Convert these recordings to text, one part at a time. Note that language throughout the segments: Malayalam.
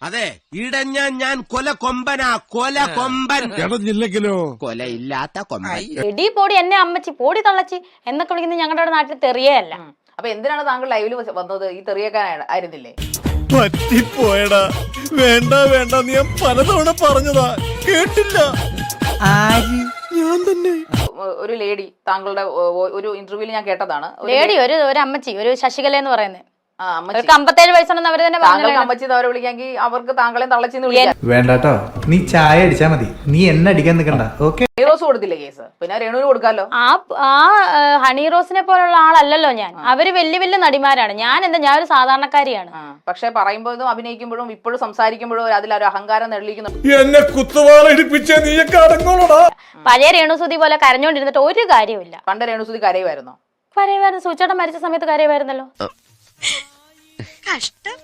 അതെ ഇടഞ്ഞ ഞാൻ കൊല കൊമ്പനാ കൊല കൊമ്പൻ ഇടഞ്ഞില്ലെങ്കിലോ കൊലയില്ലാത്ത കൊമ്പൻ. എടി പോടി എന്നെ അമ്മച്ചി പോടി തള്ളച്ചി എന്നൊക്കെ വിളിക്കുന്നത് ഞങ്ങളുടെ നാട്ടിൽ തെറിയല്ല. അപ്പൊ എന്തിനാണ് താങ്കൾ ലൈവിൽ വന്നത്? ഈ തെറിയേക്കാൻ ആയിരുന്നില്ലേ? പറ്റിപ്പോയടാ. വേണ്ട വേണ്ട നീ ഞാൻ പലതവണ പറഞ്ഞതാ, കേട്ടില്ല. ഞാൻ തന്നെ ഒരു ലേഡി താങ്കളുടെ ഒരു ഇന്റർവ്യൂവിൽ ഞാൻ കേട്ടതാണ്. ലേഡി ഒരു അമ്മച്ചി, ഒരു ശശികല എന്ന് പറയുന്നത്. അമ്മച്ചി 57 വയസ്സുണ്ടെന്ന് അവര് തന്നെ താങ്കൾക്ക് അമ്മച്ചി അവരെ വിളിക്കാമെങ്കിൽ അവർക്ക് താങ്കളെ തള്ളച്ചിന്ന് വിളിക്കാം. വേണ്ടാട്ടോ, നീ ചായ അടിച്ചാ മതി, നീ എന്നെ അടിക്കാൻ നിൽക്കണ്ട. ഓക്കെ, ഹീറോസ് കൊടുത്തില്ലേ കേസ്? പിന്നെ രേണുവിന് കൊടുക്കാലോ. ആ ഹണി റോസിനെ പോലുള്ള ആളല്ലല്ലോ ഞാൻ. അവര് വലിയ വലിയ നടിമാരാണ്. ഞാൻ ഒരു സാധാരണക്കാരിയാണ്. പക്ഷെ പറയുമ്പോഴും അഭിനയിക്കുമ്പോഴും ഇപ്പോഴും സംസാരിക്കുമ്പോഴും അതിലൊരു അഹങ്കാരം നെളിയിക്കുന്നു. എന്നെ കുത്തുവാളടിപ്പിച്ച നീയൊക്കെ അടങ്ങോളടാ. പഴയ രേണുസുതി പോലെ കരഞ്ഞോണ്ടിരുന്നിട്ട് ഒരു കാര്യമില്ല. പണ്ട് രേണുസുതി കരയുമായിരുന്നോ? കരയുമായിരുന്നു. സൂചേട്ടൻ മരിച്ച സമയത്ത് കരയുമായിരുന്നല്ലോ. കഷ്ടം.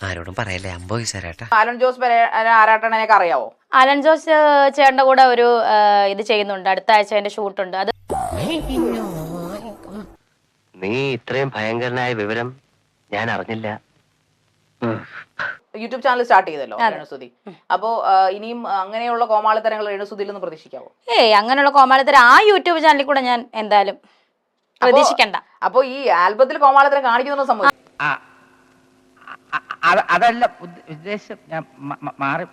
ആരോടും പറയല്ലേ, അംബോയിസരാട്ടാ. അലൻ ജോസ് ആരാട്ടണനെയൊക്കെ അറിയാവോ? അലൻ ജോസ് ചേട്ടന്റെ കൂടെ ഒരു ഇത് ചെയ്യുന്നുണ്ട്. അടുത്ത ആഴ്ച എന്റെ ഷൂട്ടുണ്ട്. അത് നീ ഇത്രയും ഭയങ്കരനായ വിവരം ഞാൻ അറിഞ്ഞില്ല. യൂട്യൂബ് ചാനൽ സ്റ്റാർട്ട് ചെയ്തല്ലോ രേണുസുതി. അപ്പോ ഇനിയും അങ്ങനെയുള്ള കോമാളിത്തരങ്ങൾ രേണുസുതിയിൽ നിന്ന് പ്രതീക്ഷിക്കാവോ? അങ്ങനെയുള്ള കോമാളിത്തരം ആ യൂട്യൂബ് ചാനലിൽ കൂടെ ഞാൻ എന്തായാലും പ്രതീക്ഷിക്കണ്ട. അപ്പൊ ഈ ആൽബത്തിൽ കോമാളിത്തരം കാണിക്കുന്ന സംഭവം അതല്ല ഉദ്ദേശം. ഞാൻ മാറി.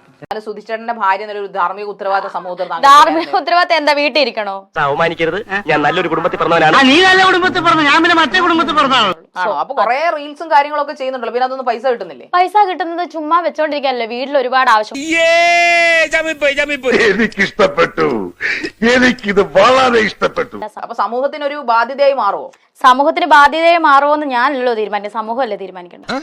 സുധിച്ചേട്ടന്റെ ഭാര്യ എന്നൊരു ധാർമ്മിക ഉത്തരവാദിത്ത സമൂഹത്തിൽ ധാർമ്മിക ഉത്തരവാദിത്തം എന്താ, വീട്ടിൽ ഇരിക്കണോ? അവമാനിക്കരുത്, ഞാൻ നല്ലൊരു കുടുംബത്തിൽ പറഞ്ഞവനാണ്. നീ നല്ല കുടുംബത്തിൽ പറഞ്ഞു, ഞാൻ പിന്നെ മറ്റേ കുടുംബത്തിൽ പറഞ്ഞാണോ? അപ്പൊ കുറെ റീൽസും കാര്യങ്ങളൊക്കെ ചെയ്യുന്നുണ്ടല്ലോ, പിന്നെ അതൊന്നും പൈസ കിട്ടുന്നില്ലേ? പൈസ കിട്ടുന്നത് ചുമ്മാ വെച്ചോണ്ടിരിക്കാനല്ലേ, വീട്ടിൽ ഒരുപാട് ആവശ്യം. എനിക്കിഷ്ടപ്പെട്ടു, എനിക്കിത് വളരെ ഇഷ്ടപ്പെട്ടു. അപ്പൊ സമൂഹത്തിന് ഒരു ബാധ്യതയായി മാറുമോ? സമൂഹത്തിന് ബാധ്യതയായി മാറുമോന്ന് ഞാനല്ലോ തീരുമാനിക്കുന്നത്, സമൂഹമല്ലേ തീരുമാനിക്കേണ്ടത്.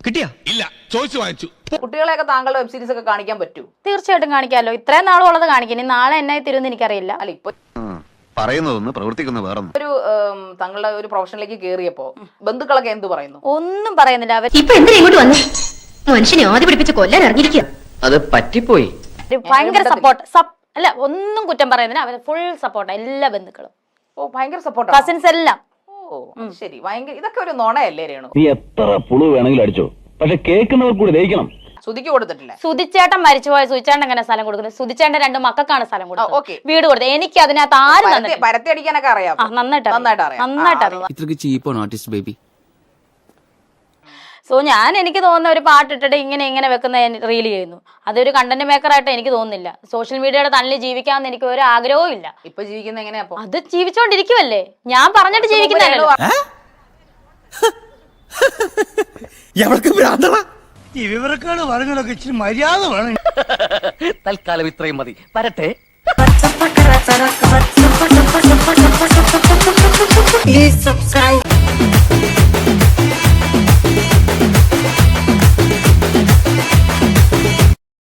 കിട്ടിയാ ഇല്ല ചോദിച്ചു വാങ്ങിച്ചു. കുട്ടികളെയൊക്കെ താങ്കളുടെ വെബ് സീരീസ് ഒക്കെ കാണിക്കാൻ പറ്റൂ? തീർച്ചയായിട്ടും കാണിക്കാമല്ലോ. ഇത്രയും നാളുള്ളത് കാണിക്കും. നാളെ എന്നായി തരുമെന്ന് എനിക്കറിയില്ല. അല്ല, ഇപ്പൊ പറയുന്നതൊന്ന് പ്രവർത്തിക്കുന്ന വേറെ ഒരു താങ്കളുടെ ഒരു പ്രൊഫഷനിലേക്ക് കേറിയപ്പോ ബന്ധുക്കളൊക്കെ എന്ത് പറയുന്നു? ഒന്നും പറയുന്നില്ല. അവർ ഇപ്പൊ എന്തിനാ ഇങ്ങോട്ട് വന്നേ? മനുഷ്യനെ ആദ്യം പിടിപ്പിച്ച് കൊല്ലാൻ ഇറങ്ങിയിരിക്കുക. അത് പറ്റിപ്പോയി. ഭയങ്കര സപ്പോർട്ട്. അല്ല, ഒന്നും കുറ്റം പറയുന്നില്ല. അവർ ഫുൾ സപ്പോർട്ട്, എല്ലാ ബന്ധുക്കളും. ഓ, ഭയങ്കര സപ്പോർട്ട്. കസിൻസ് എല്ലാം. ഓ, ശരി. ഭയങ്കര ഇതൊക്കെ ഒരു നുണയല്ലേ രേണു? നീ എത്ര പുളു വേണമെങ്കിലും അടിച്ചോ, പക്ഷെ കേൾക്കുന്നവർ കൂടി ദഹിക്കണം. സുധിക്ക് കൊടുത്തിട്ടില്ല. സുധിച്ചേട്ടൻ മരിച്ചുപോയ സുധിച്ചേട്ടൻ എങ്ങനെ സ്ഥലം കൊടുക്കുന്നത്? സുധിച്ചേട്ടൻ 2 മക്കൾക്കാണ് സ്ഥലം കൊടുത്തത്, വീട് കൊടുത്തത്. എനിക്ക് അതിനകത്ത് ആരും പരത്തി അടിക്കാനൊക്കെ അറിയാം. നന്നായിട്ട് അറിയാം. ഇത്രക്ക് ചീപ്പാണ് ആർട്ടിസ്റ്റ് ബേബി. സോ എനിക്ക് തോന്നുന്ന ഒരു പാട്ടിട്ടിട്ട് ഇങ്ങനെ വെക്കുന്ന റീൽ ചെയ്യുന്നു. അതൊരു കണ്ടന്റ് മേക്കറായിട്ട് എനിക്ക് തോന്നുന്നില്ല. സോഷ്യൽ മീഡിയയുടെ തള്ളിൽ ജീവിക്കാമെന്ന് എനിക്ക് ഒരു ആഗ്രഹവും ഇല്ല. ഇപ്പൊ ജീവിക്കുന്ന എങ്ങനെയാ? അത് ജീവിച്ചോണ്ടിരിക്കുവല്ലേ, ഞാൻ പറഞ്ഞിട്ട് ജീവിക്കുന്നല്ലോ. ഈ വിവരക്കാട് പറഞ്ഞതൊക്കെ ഇച്ചിരി മര്യാദ വേണം. തൽക്കാലം ഇത്രയും മതി, വരട്ടെ. Please subscribe.